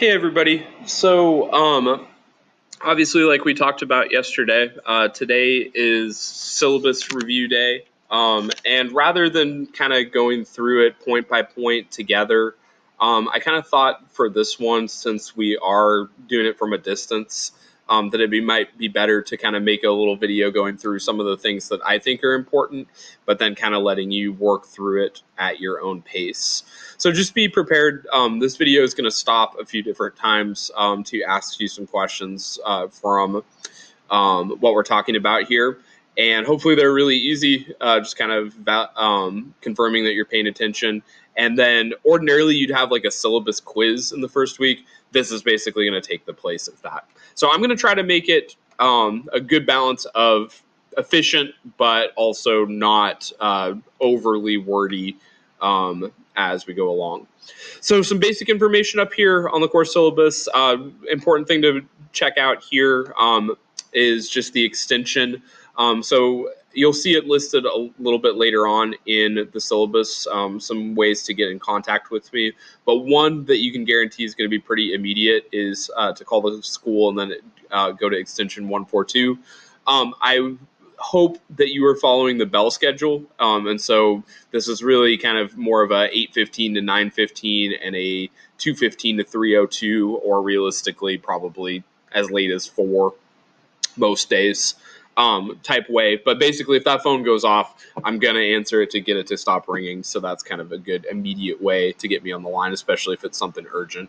Hey everybody. Obviously, like we talked about yesterday, today is syllabus review day. And rather than kind of going through it point by point together, I kind of thought for this one, since we are doing it from a distance, that might be better to kind of make a little video going through some of the things that I think are important, but then kind of letting you work through it at your own pace. So just be prepared. This video is going to stop a few different times to ask you some questions from what we're talking about here. And hopefully they're really easy, just kind of confirming that you're paying attention. And then ordinarily you'd have like a syllabus quiz in the first week. This is basically going to take the place of that. So I'm going to try to make it a good balance of efficient, but also not overly wordy as we go along. So some basic information up here on the course syllabus. Important thing to check out here is just the extension. So you'll see it listed a little bit later on in the syllabus, some ways to get in contact with me. But one that you can guarantee is going to be pretty immediate is to call the school and then go to extension 142. I hope that you are following the bell schedule. And so this is really kind of more of a 8:15 to 9:15 and a 2:15 to 3:02, or realistically probably as late as 4 most days type way. But basically, if that phone goes off, I'm going to answer it to get it to stop ringing. So that's kind of a good immediate way to get me on the line, especially if it's something urgent.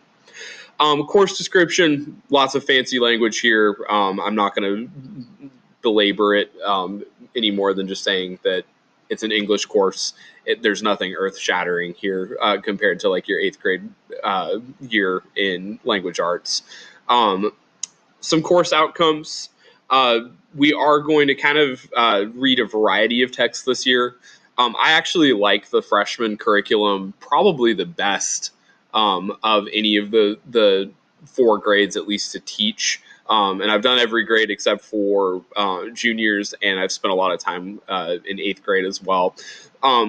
Course description, lots of fancy language here. I'm not going to belabor it any more than just saying that it's an English course. There's nothing earth-shattering here compared to like your 8th grade year in language arts. Some course outcomes. We are going to kind of read a variety of texts this year. I actually like the freshman curriculum probably the best of any of the 4 grades, at least to teach. And I've done every grade except for juniors, and I've spent a lot of time in 8th grade as well.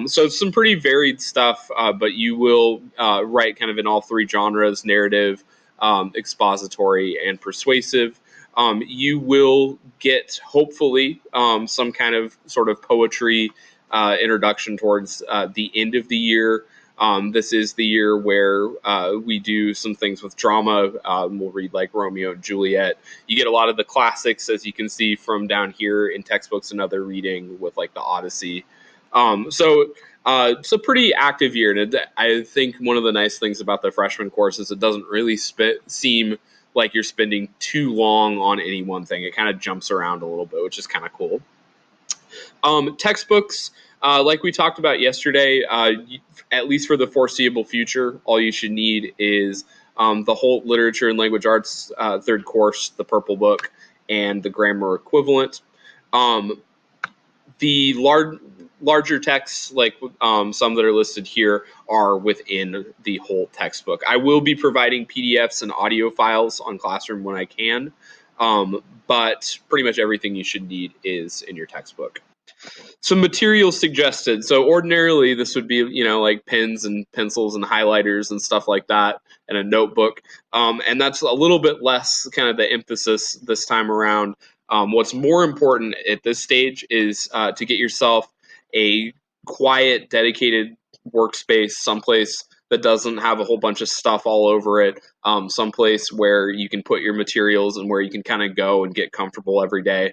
So some pretty varied stuff, but you will write kind of in all 3 genres: narrative, expository, and persuasive. You will get, hopefully, some kind of sort of poetry introduction towards the end of the year. This is the year where we do some things with drama. We'll read like Romeo and Juliet. You get a lot of the classics, as you can see from down here in textbooks and other reading with like the Odyssey. So it's a pretty active year. And I think one of the nice things about the freshman course is it doesn't really seem like you're spending too long on any one thing. It kind of jumps around a little bit, which is kind of cool. Textbooks, like we talked about yesterday, at least for the foreseeable future, all you should need is the whole literature and language arts 3rd course, the purple book, and the grammar equivalent. The larger texts, like some that are listed here, are within the whole textbook. I will be providing PDFs and audio files on Classroom when I can, but pretty much everything you should need is in your textbook. Some materials suggested. So ordinarily this would be, like pens and pencils and highlighters and stuff like that, and a notebook. And that's a little bit less kind of the emphasis this time around. What's more important at this stage is to get yourself a quiet, dedicated workspace, someplace that doesn't have a whole bunch of stuff all over it, someplace where you can put your materials and where you can kind of go and get comfortable every day.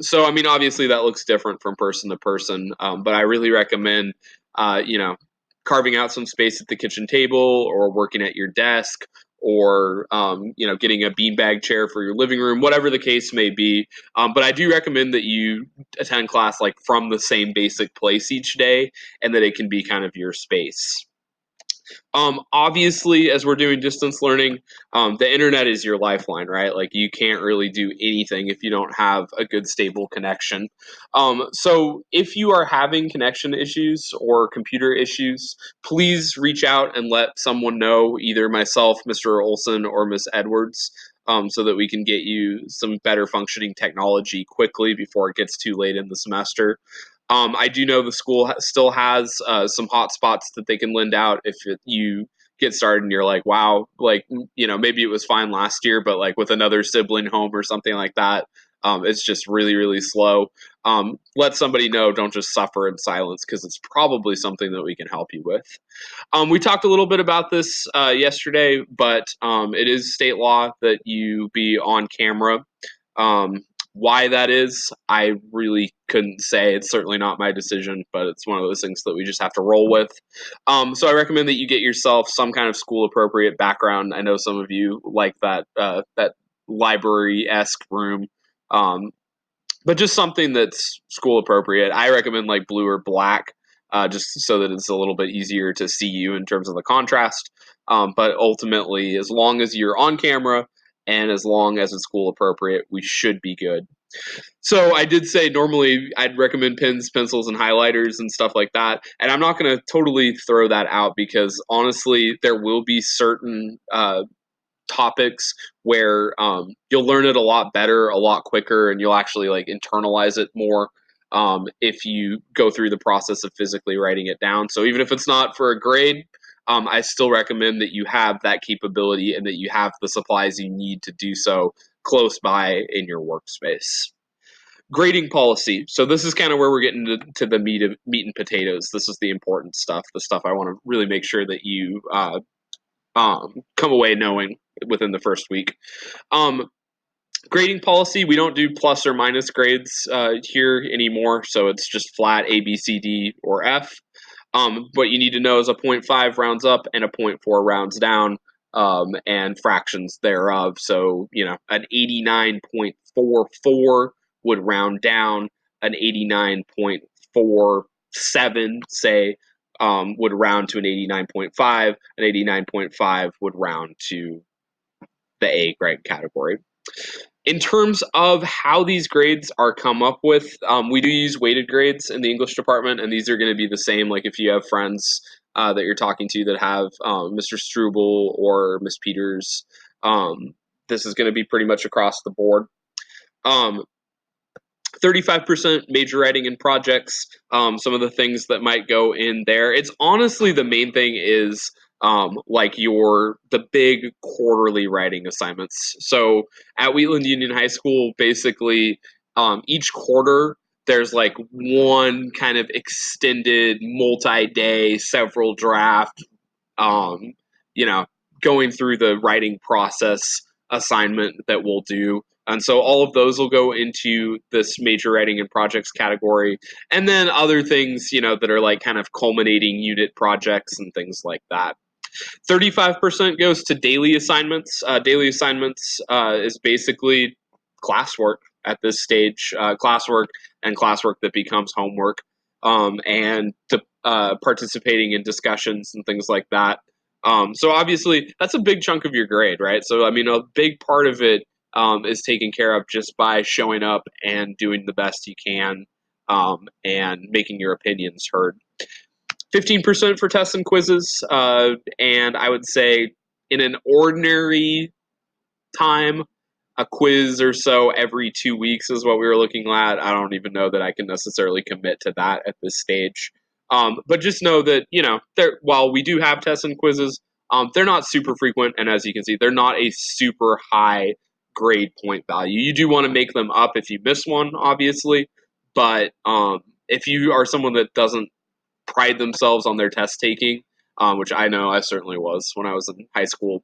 So, I mean, obviously that looks different from person to person, but I really recommend, carving out some space at the kitchen table or working at your desk or, getting a beanbag chair for your living room, whatever the case may be. But I do recommend that you attend class like from the same basic place each day and that it can be kind of your space. Obviously, as we're doing distance learning, the internet is your lifeline, right? Like you can't really do anything if you don't have a good, stable connection. So if you are having connection issues or computer issues, please reach out and let someone know, either myself, Mr. Olson, or Miss Edwards, so that we can get you some better functioning technology quickly before it gets too late in the semester. I do know the school still has some hotspots that they can lend out if you get started and you're like, wow, like, maybe it was fine last year, but like with another sibling home or something like that, it's just really, really slow. Let somebody know. Don't just suffer in silence, because it's probably something that we can help you with. We talked a little bit about this yesterday, but it is state law that you be on camera. Um, why that is, I really couldn't say. It's certainly not my decision, but it's one of those things that we just have to roll with. So I recommend that you get yourself some kind of school appropriate background. I know some of you like that library esque room. Um, but just something that's school appropriate. I recommend like blue or black, just so that it's a little bit easier to see you in terms of the contrast. But ultimately, as long as you're on camera and as long as it's school appropriate, we should be good. So I did say normally I'd recommend pens, pencils, and highlighters and stuff like that. And I'm not going to totally throw that out, because honestly, there will be certain topics where you'll learn it a lot better, a lot quicker, and you'll actually like internalize it more if you go through the process of physically writing it down. So even if it's not for a grade, I still recommend that you have that capability and that you have the supplies you need to do so close by in your workspace. Grading policy. So this is kind of where we're getting to the meat and potatoes. This is the important stuff, the stuff I want to really make sure that you come away knowing within the first week. Um, Grading policy, we don't do plus or minus grades here anymore, so it's just flat A, B, C, D, or F. What you need to know is a 0.5 rounds up and a 0.4 rounds down, and fractions thereof. So, an 89.44 would round down, an 89.47, say, would round to an 89.5, an 89.5 would round to the A grade category. In terms of how these grades are come up with, we do use weighted grades in the English department, and these are going to be the same. Like if you have friends that you're talking to that have Mr. Struble or Miss Peters, this is going to be pretty much across the board. 35% major writing and projects. Some of the things that might go in there. It's honestly, the main thing is like the big quarterly writing assignments. So at Wheatland Union High School, basically each quarter there's like one kind of extended multi-day, several draft, um, you know, going through the writing process assignment that we'll do. And so all of those will go into this major writing and projects category. And then other things, that are like kind of culminating unit projects and things like that. 35% goes to daily assignments. Daily assignments is basically classwork at this stage, classwork and classwork that becomes homework, and participating in discussions and things like that. So obviously, that's a big chunk of your grade, right? So, I mean, a big part of it is taken care of just by showing up and doing the best you can, and making your opinions heard. 15% for tests and quizzes, and I would say in an ordinary time, a quiz or so every 2 weeks is what we were looking at. I don't even know that I can necessarily commit to that at this stage. But just know that, while we do have tests and quizzes, they're not super frequent, and as you can see, they're not a super high grade point value. You do want to make them up if you miss one, obviously, but if you are someone that doesn't pride themselves on their test taking, which I know I certainly was when I was in high school.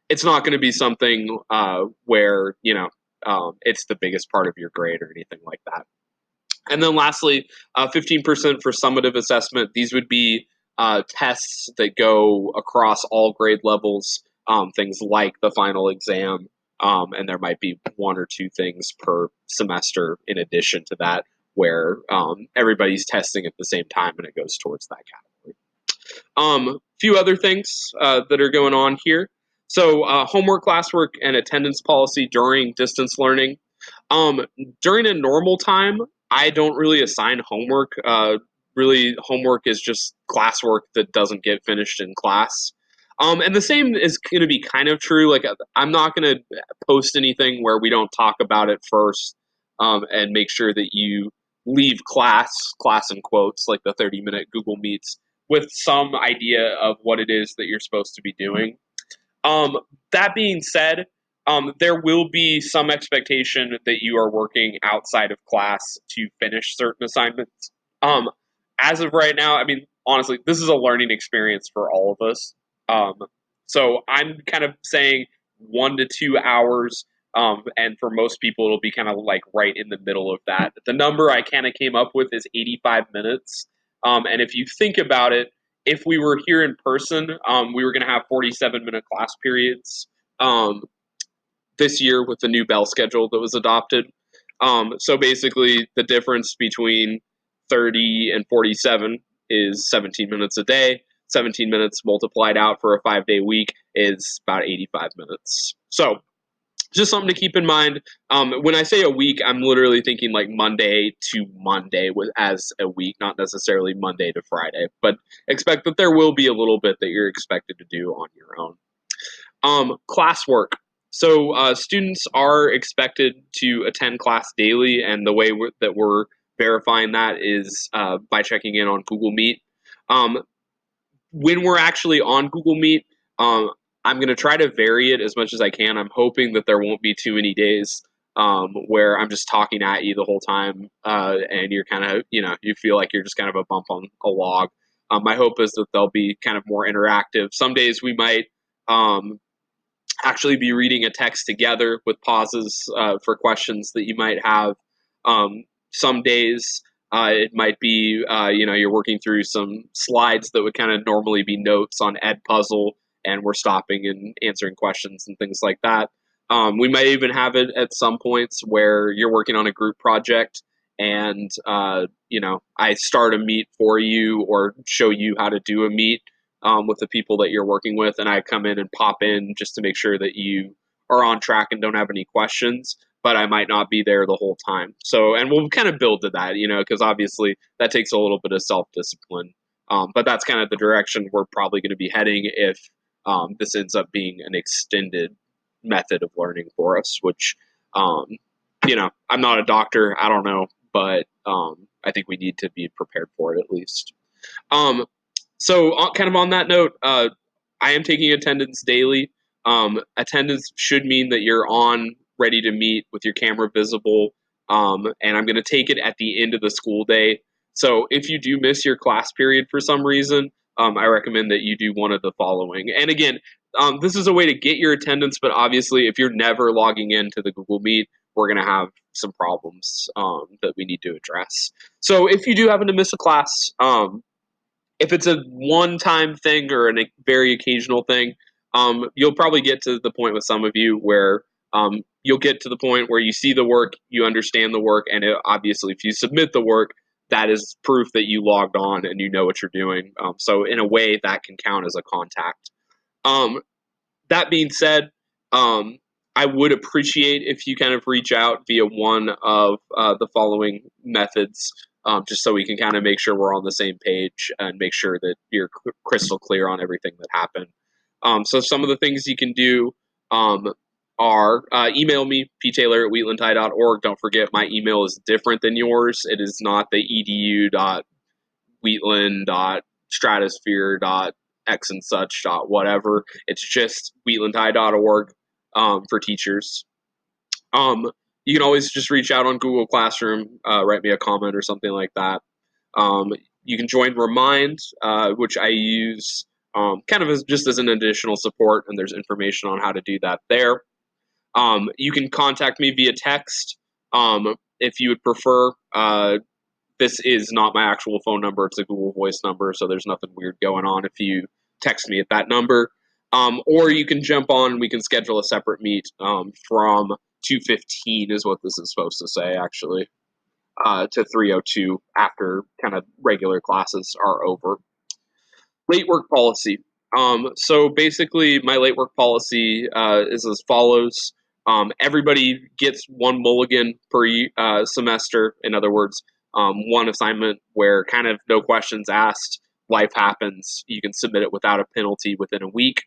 It's not going to be something where it's the biggest part of your grade or anything like that. And then lastly, 15% for summative assessment. These would be tests that go across all grade levels, things like the final exam, and there might be one or two things per semester in addition to that, where everybody's testing at the same time and it goes towards that category. Few other things that are going on here. So homework, classwork, and attendance policy during distance learning. During a normal time, I don't really assign homework. Really, homework is just classwork that doesn't get finished in class. And the same is going to be kind of true. Like, I'm not going to post anything where we don't talk about it first, and make sure that you leave class in quotes, like the 30-minute Google Meets, with some idea of what it is that you're supposed to be doing. Um, that being said, there will be some expectation that you are working outside of class to finish certain assignments. Um, as of right now, I mean, honestly, this is a learning experience for all of us. Um, so I'm kind of saying 1 to 2 hours, and for most people, it'll be kind of like right in the middle of that. The number I kind of came up with is 85 minutes. And if you think about it, if we were here in person, we were going to have 47-minute class periods um, this year with the new bell schedule that was adopted. So basically, the difference between 30 and 47 is 17 minutes a day. 17 minutes multiplied out for a 5-day week is about 85 minutes. So just something to keep in mind. When I say a week, I'm literally thinking like Monday to Monday with as a week, not necessarily Monday to Friday. But expect that there will be a little bit that you're expected to do on your own. Classwork. So students are expected to attend class daily, and the way that we're verifying that is by checking in on Google Meet. Um, when we're actually on Google Meet, I'm going to try to vary it as much as I can. I'm hoping that there won't be too many days where I'm just talking at you the whole time, and you're kind of, you feel like you're just kind of a bump on a log. My hope is that they'll be kind of more interactive. Some days we might actually be reading a text together with pauses for questions that you might have. Some days it might be, you're working through some slides that would kind of normally be notes on Ed Puzzle, and we're stopping and answering questions and things like that. We might even have it at some points where you're working on a group project and, I start a meet for you or show you how to do a meet with the people that you're working with, and I come in and pop in just to make sure that you are on track and don't have any questions. But I might not be there the whole time. So, and we'll kind of build to that, because obviously that takes a little bit of self discipline. But that's kind of the direction we're probably going to be heading if this ends up being an extended method of learning for us. Which, I'm not a doctor. I don't know, but I think we need to be prepared for it at least. Um, so, kind of on that note, I am taking attendance daily. Attendance should mean that you're on, ready to meet with your camera visible, and I'm going to take it at the end of the school day. So, if you do miss your class period for some reason, I recommend that you do one of the following. And again, this is a way to get your attendance, but obviously, if you're never logging into the Google Meet, we're going to have some problems that we need to address. So, if you do happen to miss a class, if it's a one-time thing or a very occasional thing, you'll probably get to the point with some of you where you'll get to the point where you see the work, you understand the work, and obviously, if you submit the work, that is proof that you logged on and you know what you're doing. So, in a way, that can count as a contact. Um, that being said, um, I would appreciate if you kind of reach out via one of the following methods, just so we can kind of make sure we're on the same page and make sure that you're crystal clear on everything that happened. So some of the things you can do are email me, ptaylor@wheatlandhigh.org. Don't forget, my email is different than yours. It is not the edu.wheatland.stratosphere.x and such dot whatever. It's just wheatlandhigh.org for teachers. Um, you can always just reach out on Google Classroom, write me a comment or something like that. You can join Remind, which I use kind of just as an additional support, and there's information on how to do that there. You can contact me via text if you would prefer. This is not my actual phone number. It's a Google Voice number, so there's nothing weird going on if you text me at that number. Or you can jump on. We can schedule a separate meet from 2:15 is what this is supposed to say, actually, to 3:02 after kind of regular classes are over. Late work policy. So basically, my late work policy is as follows. Everybody gets one mulligan per semester. In other words, one assignment where kind of no questions asked, life happens. You can submit it without a penalty within a week,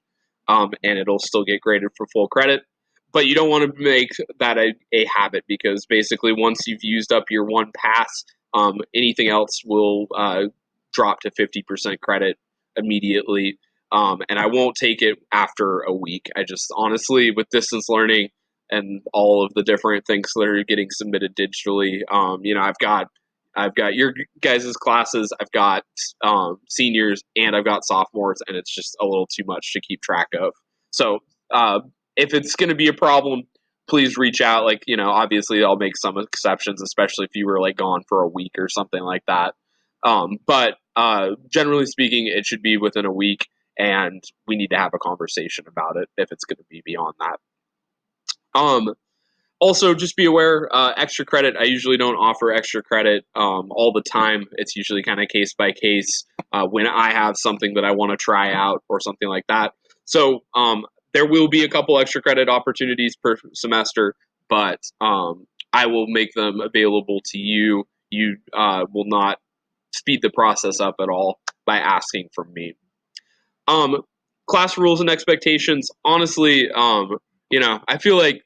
and it'll still get graded for full credit. But you don't want to make that a habit, because basically once you've used up your one pass, anything else will drop to 50% credit immediately. And I won't take it after a week. I just honestly, with distance learning and all of the different things that are getting submitted digitally, I've got your guys' classes, I've got seniors, and I've got sophomores, and it's just a little too much to keep track of. So uh, if it's going to be a problem, please reach out. Like, obviously I'll make some exceptions, especially if you were like gone for a week or something like that. But generally speaking, it should be within a week, and we need to have a conversation about it if it's going to be beyond that. Um, Also, just be aware, extra credit. I usually don't offer extra credit all the time. It's usually kind of case by case when I have something that I want to try out or something like that. So there will be a couple extra credit opportunities per semester, but I will make them available to you. You will not speed the process up at all by asking from me. Um, Class rules and expectations. Honestly, I feel like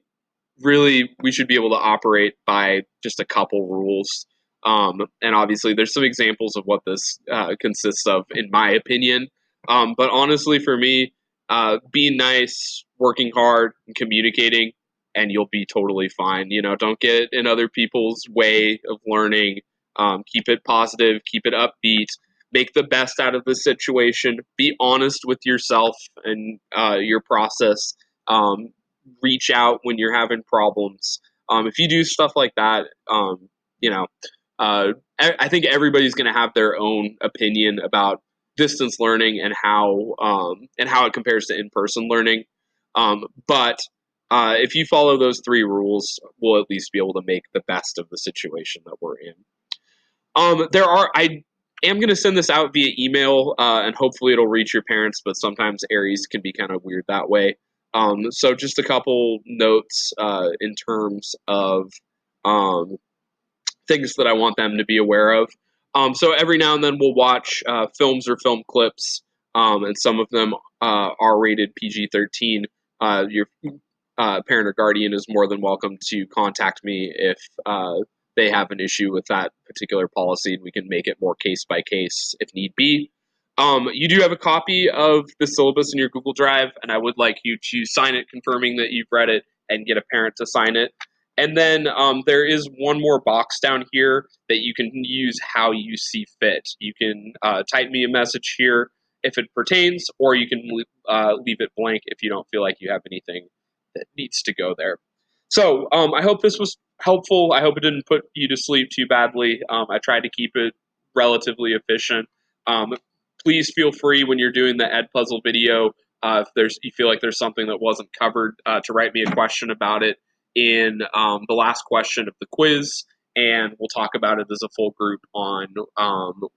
really we should be able to operate by just a couple rules. And obviously, there's some examples of what this consists of, in my opinion. But honestly, for me, being nice, working hard, and communicating, and you'll be totally fine. Don't get in other people's way of learning. Keep it positive, keep it upbeat, make the best out of the situation. Be honest with yourself and your process. Reach out when you're having problems. If you do stuff like that, you know, I think everybody's going to have their own opinion about distance learning and how it compares to in person learning. But if you follow those three rules, we'll at least be able to make the best of the situation that we're in. I am going to send this out via email, and hopefully it'll reach your parents. But sometimes Aries can be kind of weird that way. So just a couple notes in terms of um, things that I want them to be aware of. So every now and then we'll watch films or film clips, and some of them are rated PG-13. Your parent or guardian is more than welcome to contact me if they have an issue with that particular policy, and we can make it more case by case if need be. You do have a copy of the syllabus in your Google Drive, and I would like you to sign it, confirming that you've read it, and get a parent to sign it. And then there is one more box down here that you can use how you see fit. You can type me a message here if it pertains, or you can leave it blank if you don't feel like you have anything that needs to go there. So I hope this was helpful. I hope it didn't put you to sleep too badly. I tried to keep it relatively efficient. Um, Please feel free when you're doing the Ed Puzzle video, if you feel like there's something that wasn't covered, to write me a question about it in the last question of the quiz, and we'll talk about it as a full group on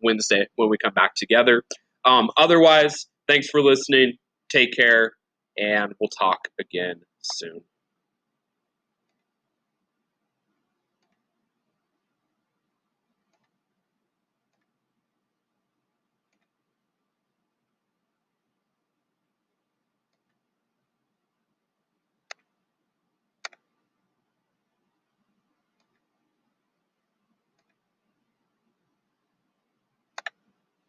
Wednesday when we come back together. Otherwise, thanks for listening. Take care, and we'll talk again soon.